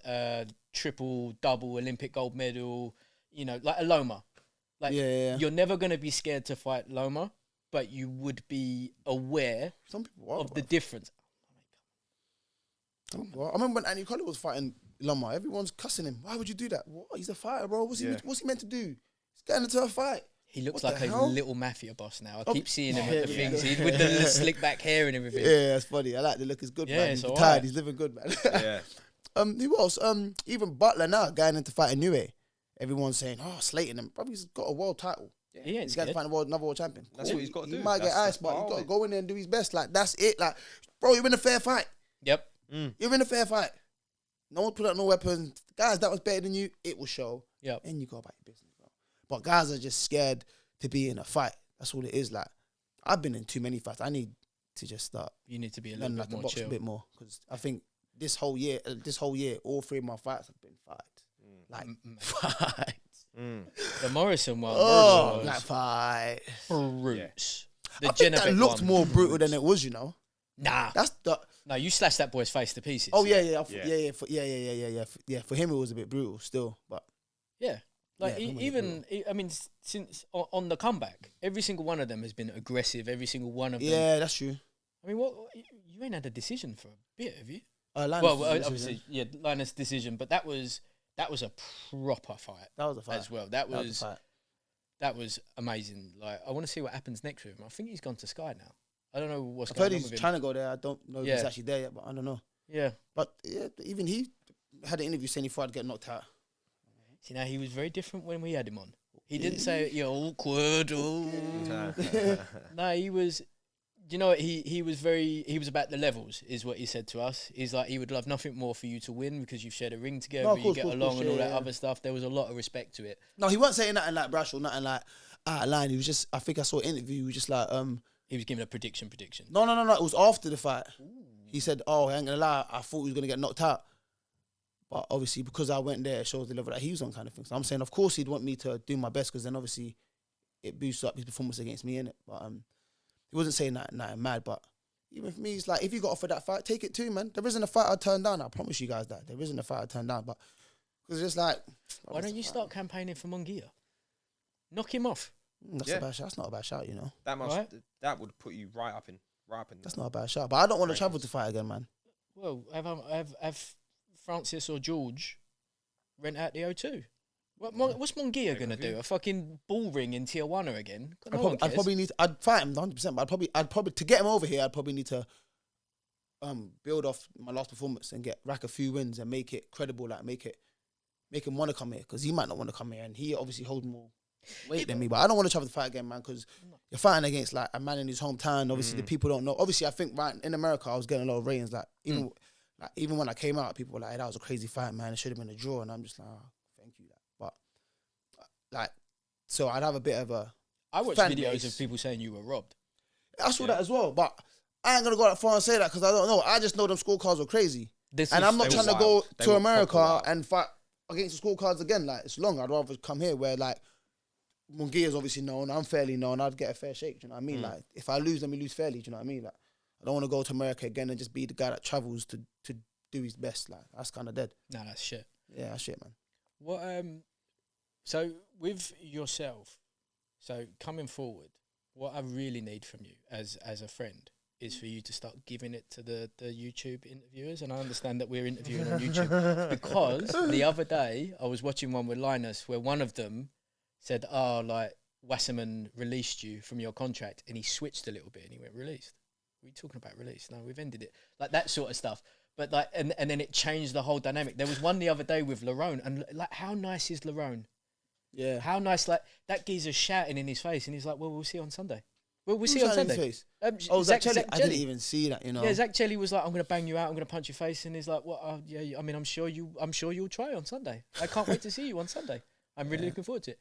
triple, double Olympic gold medal, you know, like a Loma, like you're never gonna be scared to fight Loma, but you would be aware of the difference. I remember when Andy Colley was fighting Loma, everyone's cussing him. Why would you do that? What? He's a fighter, bro. What's he meant to do? He's getting into a fight. He looks What like the a hell? little mafia boss now. I keep seeing him at the things with the slick back hair and everything. Yeah, that's funny. I like the look. He's good, man. He's it's retired. alright. He's living good, man. Yeah. Who else? Even Butler now going into fighting Nue. Everyone's saying, oh, slating him. Probably he's got a world title. He ain't He's got to scared. find another world champion. That's what he's got to do. He might get That's iced, but he's got to hard. go in there and do his best. Like, that's it. Like, bro, you're in a fair fight. Yep. You're in a fair fight. No one put out no weapons. Guys, that was better than you. It will show. Yep. And you go about your business, bro. But guys are just scared to be in a fight. That's all it is. Like, I've been in too many fights. I need to just start You need to be a little learning bit like to more box chill. a bit more. Because I think this whole year, all three of my fights have been fights. Like, fights. The Morrison one. Oh, was like fight. brutes. The I think that Janibek looked one. more brutal than it was, you know. Nah. That's the. No, you slashed that boy's face to pieces. Oh yeah. For him, it was a bit brutal still, but Yeah. Like, Yeah, even, I mean, since on the comeback, every single one of them has been aggressive. Every single one of them. yeah, that's true. I mean, you ain't had a decision for a bit, have you? Linus Well, was a obviously, decision. yeah, Linus' decision, but that was a proper fight. That was a fight as well. That was a was fight. that was amazing. Like, I want to see what happens next with him. I think he's gone to Sky now. I don't know what's I've heard going on he's with him. trying to go there. I don't know if he's Yeah. actually there yet, but I don't know. Yeah. But yeah, even he had an interview saying he thought I'd get knocked out. See, now he was very different when we had him on. He didn't say, "You're awkward." Oh. No, he was. You know what? He was about the levels, is what he said to us. He's like, he would love nothing more for you to win because you've shared a ring together, No, of you course, get course, along course, and all yeah, that yeah. other stuff. There was a lot of respect to it. No, he wasn't saying nothing like brash or nothing like out of line. He was just, I think I saw an interview. He was just like, He was giving a prediction. no. It was after the fight. He said, "Oh, I ain't gonna lie. I thought he was gonna get knocked out, but obviously because I went there, it shows the level that he was on, kind of thing." So I'm saying, of course, he'd want me to do my best because then obviously it boosts up his performance against me, innit? But he wasn't saying that mad, but even for me, it's like, if you got offered that fight, take it too, man. There isn't a fight I'd turn down. I promise you guys that. There isn't a fight I'd turn down. But, because it's like... Why don't you start campaigning for Munguia? Knock him off. That's a bad shout. That's not a bad shout, you know. That would put you right up in. That's not a bad shout. But I don't want to travel to fight again, man. Well, have Francis or George rent out the O2. What's Munguia going to do? A fucking ball ring in Tijuana again? I'd probably need... I'd fight him 100%, but I'd probably... To get him over here, I'd probably need to build off my last performance and rack a few wins and make it credible, like make him want to come here, because he might not want to come here, and he obviously holds more weight than me. But I don't want to travel to fight again, man, because you're fighting against like a man in his hometown. Obviously, the people don't know. Obviously, I think right in America, I was getting a lot of ratings. Like even when I came out, people were like, hey, "That was a crazy fight, man. It should have been a draw." And I'm just like, "Oh, thank you." But like, so I'd have a bit of a. I watched videos of people saying you were robbed. I saw that as well, but I ain't gonna go that far and say that because I don't know. I just know them scorecards were crazy, and I'm not trying to go to America and fight against the scorecards again. Like, it's long. I'd rather come here where like Munguia's obviously known, I'm fairly known. I'd get a fair shake. Do you know what I mean? Like, if I lose, let me lose fairly. Do you know what I mean? Like, I don't want to go to America again and just be the guy that travels to do his best. Like, that's kind of dead. No, that's shit. Yeah, that's shit, man. What so with yourself, so coming forward, what I really need from you as a friend is for you to start giving it to the YouTube interviewers. And I understand that we're interviewing on YouTube because the other day I was watching one with Linus where one of them said, "Oh, like Wasserman released you from your contract," and he switched a little bit and he went, "Released? What are you talking about, released? No, we've ended it." Like that sort of stuff. But like, and then it changed the whole dynamic. There was one the other day with Lerone, and like, how nice is Lerone? Yeah. How nice, like that geezer's shouting in his face, and he's like, "Well, we'll see on Sunday. Well, we'll see on Sunday." Zach Chelly? I didn't even see that, you know. Yeah, Zach Chelly was like, "I'm going to bang you out. I'm going to punch your face," and he's like, "Well, yeah. I mean, I'm sure you'll try on Sunday. I can't wait to see you on Sunday. I'm really looking forward to it."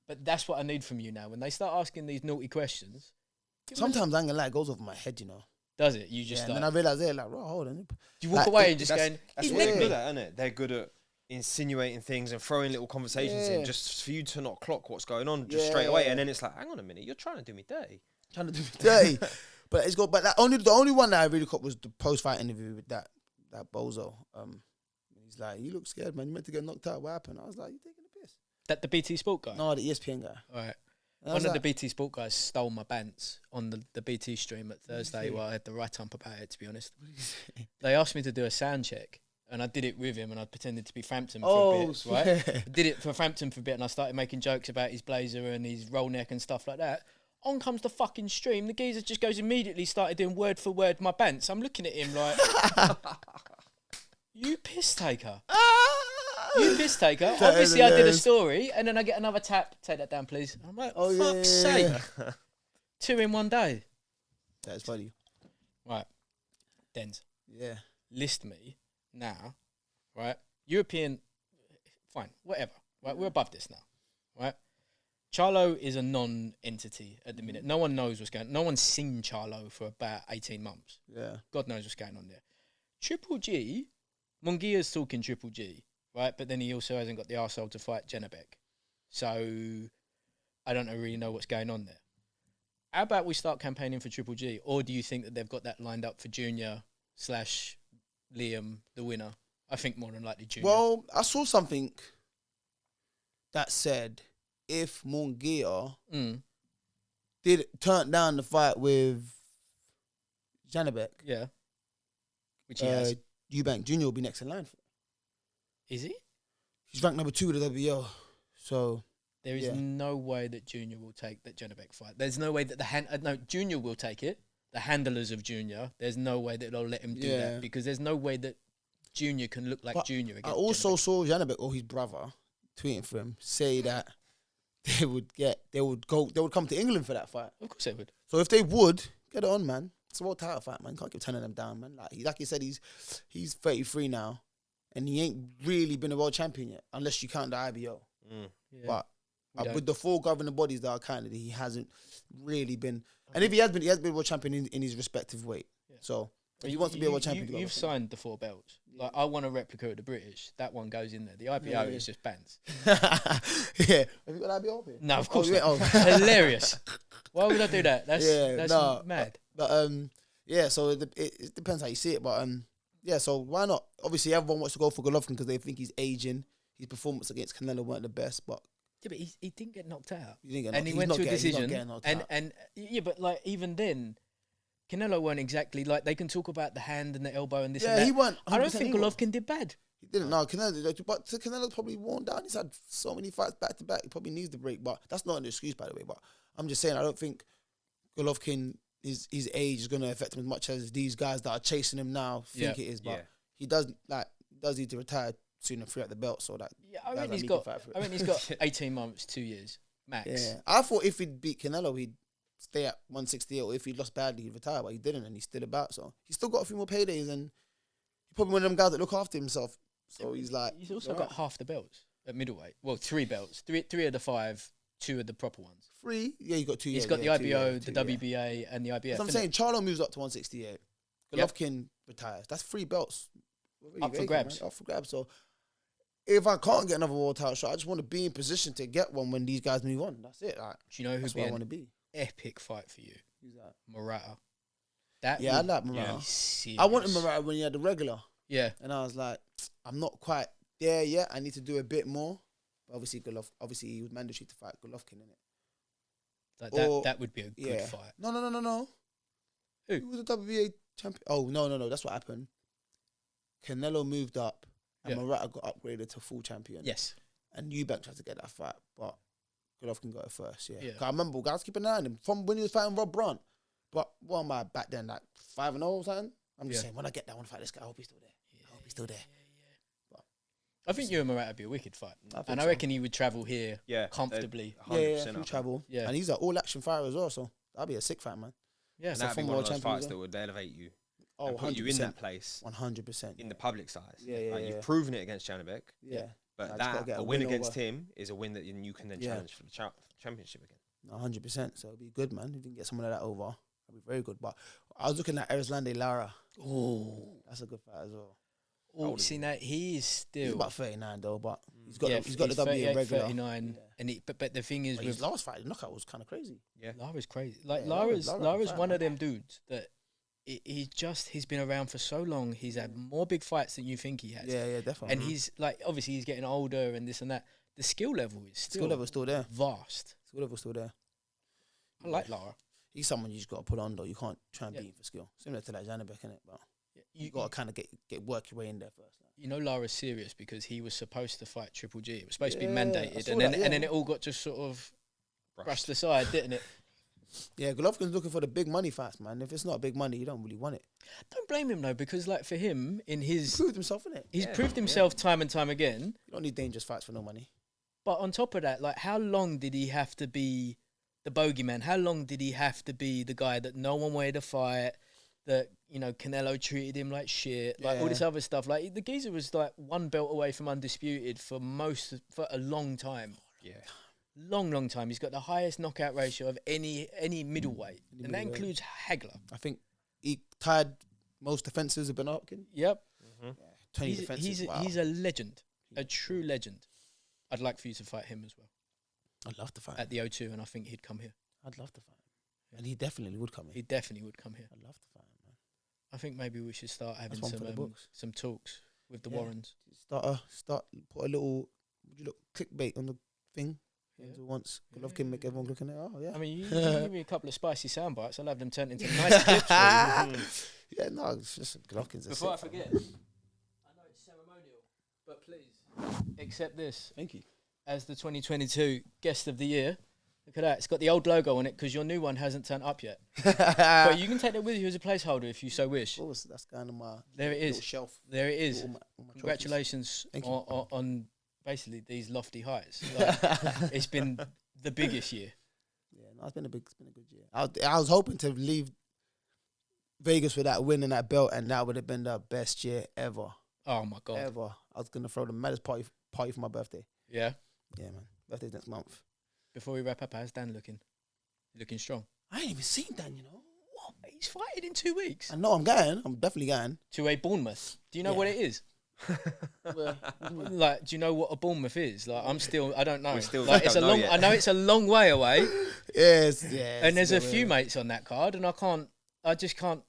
But that's what I need from you now. When they start asking these naughty questions, sometimes I ain't gonna lie, it goes over my head, you know. Does it? You just and then I realise they're like, "Right, hold on." Do you walk away and just going? That's what they're good at, isn't it? They're good at insinuating things and throwing little conversations in, just for you to not clock what's going on just straight away. And then it's like, hang on a minute, you're trying to do me dirty. But it's got. But the only one that I really caught was the post-fight interview with that bozo. He's like, "You look scared, man. You meant to get knocked out. What happened?" I was like, "You taking the piss?" That the BT Sport guy? No, the ESPN guy. All right. One of the BT Sport guys stole my bants on the BT stream at Thursday while I had the right ump about it, to be honest. They asked me to do a sound check, and I did it with him, and I pretended to be Frampton for a bit, right? I did it for Frampton for a bit, and I started making jokes about his blazer and his roll neck and stuff like that. On comes the fucking stream. The geezer just goes immediately started doing word for word my bants. I'm looking at him like, you piss taker. You piss taker. Obviously, I did a story, and then I get another tap. Take that down, please. I'm like, fuck's sake. 2 in 1 day. That's funny. Right. Denz. Yeah. List me now, right? European, fine, whatever. Right, we're above this now, right? Charlo is a non-entity at the minute. No one knows what's going on. No one's seen Charlo for about 18 months. Yeah. God knows what's going on there. Triple G, Munguia's talking Triple G. Right, but then he also hasn't got the arsehole to fight Janibek. So I don't really know what's going on there. How about we start campaigning for Triple G? Or do you think that they've got that lined up for Junior / Liam, the winner? I think more than likely Junior. Well, I saw something that said if Munguia did turn down the fight with Janibek, which he has, Eubank Junior will be next in line for it. Is he? He's ranked number 2 with the WBO. So there is no way that Junior will take that Janibek fight. There's no way that Junior will take it. The handlers of Junior, there's no way that they'll let him do that because there's no way that Junior can look like Junior against I also Janibek. saw Janibek or his brother tweeting for him say that they would come to England for that fight. Of course they would. So if they would, get it on, man. It's a world title fight, man. Can't keep turning them down, man. Like you said, he's 33 now. And he ain't really been a world champion yet, unless you count the IBO. But with the 4 governing bodies that are counted, he hasn't really been. And if he has been world champion in his respective weight. Yeah. So if he wants to be a world champion. You've signed the 4 belts. Like, I want a replica of the British. That one goes in there. The IBO is just bands. Yeah. Have you got an IBO up here? No, of course not. Hilarious. Why would I do that? That's mad. But Yeah, so it depends how you see it, but yeah. So why not? Obviously, everyone wants to go for Golovkin because they think he's aging. His performance against Canelo weren't the best, but Yeah, but he didn't get knocked out. he didn't get And he he's went not to a getting- he's not decision. getting knocked out. And yeah, but like even then, Canelo weren't exactly like they can talk about the hand and the elbow and this and yeah, that. he won. I don't think Golovkin did bad. He didn't. No, Canelo, but Canelo's probably worn down. He's had so many fights back to back. He probably needs the break, but that's not an excuse, by the way. But I'm just saying, I don't think Golovkin his age is going to affect him as much as these guys that are chasing him now think it is. But he does need to retire soon and free up the belt. So that I guys mean, like he's me got. can fight for it. I mean, he's got 18 months, 2 years max. Yeah, I thought if he'd beat Canelo, he'd stay at 168, or if he lost badly, he'd retire. But he didn't, and he's still about. So he's still got a few more paydays, and he's probably one of them guys that look after himself. So he's like, He's also got half the belts at middleweight. Well, 3 belts, three of the 5, 2 of the proper ones. 3. Yeah, you got 2 years. He's got the IBO, the WBA, and the IBF. So I'm saying Charlo moves up to 168. Golovkin retires. That's 3 belts. Up for grabs. Up for grabs. So if I can't get another world title shot, I just want to be in position to get one when these guys move on. That's it. Like, do you know who'd that's be what I want to be? Epic fight for you? Who's that? Murata. That Yeah, I would like be Murata. serious. I wanted Murata when he had the regular, Yeah. and I was like, I'm not quite there yet. I need to do a bit more. But obviously he was mandatory to fight Golovkin, innit? Like that would be a good Yeah. fight. No. Who? He was a WBA champion. Oh, no. That's what happened. Canelo moved up, and Murata got upgraded to full champion. Yes. And Eubank tried to get that fight, but Golovkin got it first. Yeah. Yeah. 'Cause I remember guys keep an eye on him from when he was fighting Rob Brunt. But what am I back then, like 5-0 or something? I'm just saying, when I get that one fight, this guy, I hope he's still there. I hope he's still there. I think you and Murata would be a wicked fight. think And I so. reckon he would travel here comfortably. 100% Free up. travel. Yeah. And he's an all-action fighter as well, so that'd be a sick fight, man. Yeah. And So that'd be former one of world those champion fights as that would elevate you Oh, and put you in that place 100%. in the public's eyes. Yeah, Like, yeah. You've proven it against Janibek, Yeah. but I just gotta that get a a win win against over- him is a win that you can then challenge for the championship again. 100%. So it'd be good, man. If you can get someone like that over, that'd be very good. But I was looking at Erislandy Lara. Oh. That's a good fight as well. Oh, see now he is still. He's about 39 though, but he's got he's the WBA 38, regular. 39, Yeah. and but the thing is But with his last fight, the knockout was kind of crazy. Yeah. Lara's crazy. Like Yeah, Lara's Lara's one fat, of them dudes that he's been around for so long. He's had more big fights than you think he has. Yeah, definitely. And he's like obviously he's getting older and this and that. The skill level is still skill level's still there. vast. Skill level's still there. I like Lara. He's someone you just got to put on though. You can't try and Yeah. beat him for skill. Similar to like Janibek, innit? But You you got to kind of get work your way in there first. you know Lara's serious because he was supposed to fight Triple G. It was supposed to be Yeah, I mandated, saw and then that, yeah. and then it all got just sort of brushed aside, didn't it? Yeah, Golovkin's looking for the big money fights, man. If it's not big money, you don't really want it. Don't blame him though, because like for him in He's his proved himself, innit? he's Yeah, proved himself time and time again. You don't need dangerous fights for no money. But on top of that, like how long did he have to be the bogeyman? How long did he have to be the guy that no one wanted to fight? That, you know, Canelo treated him like shit, like all this other stuff. Like the geezer was like one belt away from undisputed for a long time. Yeah. Long time. He's got the highest knockout ratio of any middleweight, and that includes Hagler. I think he tied most defenses of Ben Hopkins. Yep, 20 defenses. Wow. he's a legend, a true legend. I'd like for you to fight him as well I'd love to fight at the O2, and I think he'd come here. I'd love to fight him. And he definitely would come He in. definitely would come here. I'd love to fight him, man. I think maybe we should start having one for the books. some talks with the Yeah. Warrens. Put a little, would you look, clickbait on the thing. Yeah. Once Golovkin make everyone looking at, oh yeah. I mean, you give me a couple of spicy sound bites. I'll have them turned into nice clips for you. Yeah, no, it's just Golovkin's a Before I sick forget, fighter. I know it's ceremonial, but please accept this Thank you. as the 2022 Guest of the Year. Look at that. It's got the old logo on it because your new one hasn't turned up yet. But you can take that with you as a placeholder if you so wish. Oh, that's kind of my There it little is. shelf. There it is. All my trophies. Congratulations Thank you. on basically these lofty heights. Like, it's been the biggest year. Yeah, no, it's been a good year. I was hoping to leave Vegas with that win and that belt, and that would have been the best year ever. Oh my God. Ever. I was gonna throw the maddest party for my birthday. Yeah. Yeah, man. Birthday's next month. Before we wrap up, how's Dan looking? Looking strong. I ain't even seen Dan, you know. What? He's fighting in 2 weeks. I know I'm going. I'm definitely going. To a Bournemouth. Do you know Yeah. what it is? Like, do you know what a Bournemouth is? Like, I don't know. We still Like, it's a don't know long. yet. I know it's a long way away, Yes. and there's a few mates on that card, and I just can't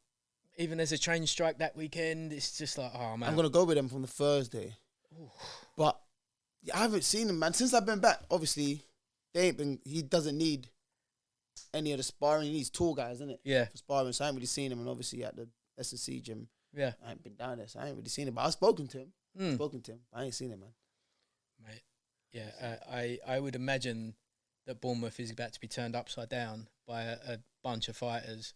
even there's a train strike that weekend. It's just like, oh man, I'm gonna go with them from the Thursday. Ooh. But I haven't seen him, man, since I've been back. Obviously, they ain't been. He doesn't need any of the sparring. He needs tour guys, isn't it? Yeah. For sparring, so I ain't really seen him. And obviously at the S&C gym, Yeah. I ain't been down there, so I ain't really seen him. But I've spoken to him. But I ain't seen him, man. Mate, yeah, I would imagine that Bournemouth is about to be turned upside down by a bunch of fighters.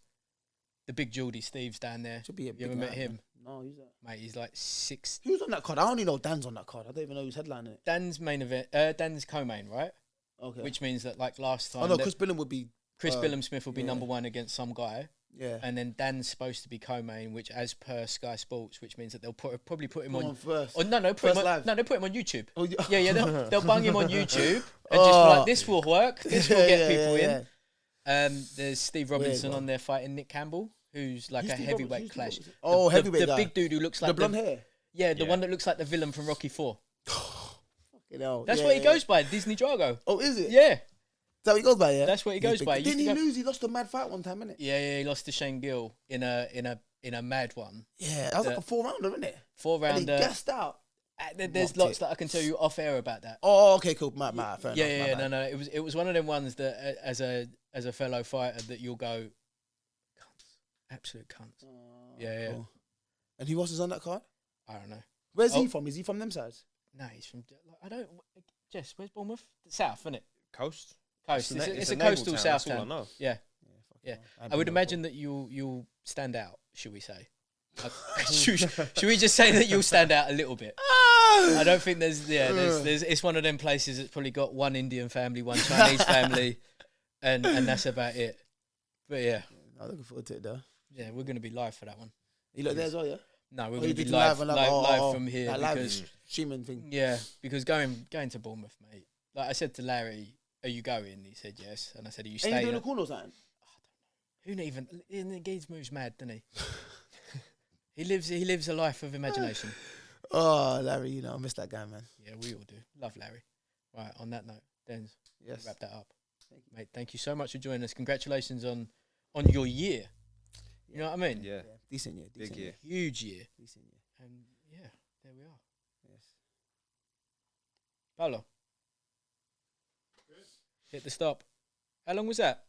The big Geordie Steve's down there. Should be a You big ever met man, him? man. No, who's that? Mate, he's like 6. Who's on that card? I only know Dan's on that card. I don't even know who's headlining it. Dan's main event. Dan's co-main, right? Okay. Which means that like last time. Oh no, Chris Billam would be. Chris Billam Smith will be yeah. number 1 against some guy. Yeah. And then Dan's supposed to be co-main, which, as per Sky Sports, which means that they'll probably put him on first. Oh no, put First him on, live. no, they put him on YouTube. Oh, yeah. Yeah, they'll bung him on YouTube and just be like, this will work. This will get people in. There's Steve Robinson on there fighting Nick Campbell, who's like a heavyweight clash. Heavyweight the guy. big dude who looks like the blonde hair. Yeah, the one that looks like the villain from Rocky 4. Hell. That's what he goes by, Disney Drago. Oh, is it? Yeah. Is that what he goes by? Yeah. That's what he goes by. Didn't he lose? He lost a mad fight one time, innit? Yeah, he lost to Shane Gill in a mad one. Yeah, that was like a 4-rounder, isn't it? 4-rounder. And he gassed out. There's lots that I can tell you off air about that. Oh, okay, cool. Fair Yeah, enough. no. It was one of them ones that as a fellow fighter that you'll go, cunts, absolute cunts. Yeah. Cool. And who else is on that card? I don't know. Where's he from? Is he from them sides? No, he's from. I don't. Jess, where's Bournemouth? South, isn't it? Coast. Coast. It's a naval coastal town, south that's all I town. know. Yeah. I would imagine that you'll stand out. Should we say? Should we just say that you'll stand out a little bit? I don't think there's. It's one of them places that's probably got one Indian family, one Chinese family, and that's about it. But yeah. I'm looking forward to it though. Yeah, we're gonna be live for that one. You look there as well, yeah? No, we're Oh, gonna you be did live live from here live because streaming thing. yeah, because going to Bournemouth, mate. Like I said to Larry, "Are you going?" He said yes, and I said, "Are you Are staying?" you doing a corner or something? Who even? The geez moves mad, doesn't he? He lives a life of imagination. Oh, Larry, I miss that guy, man. Yeah, we all do. Love Larry. Right, on that note, Denz, Yes. wrap that up. Mate, thank you so much for joining us. Congratulations on your year. You know what I mean? Yeah. Decent year. Big year. Huge year. Decent year. And yeah, there we are. Yes. Paolo. Hit the stop. How long was that?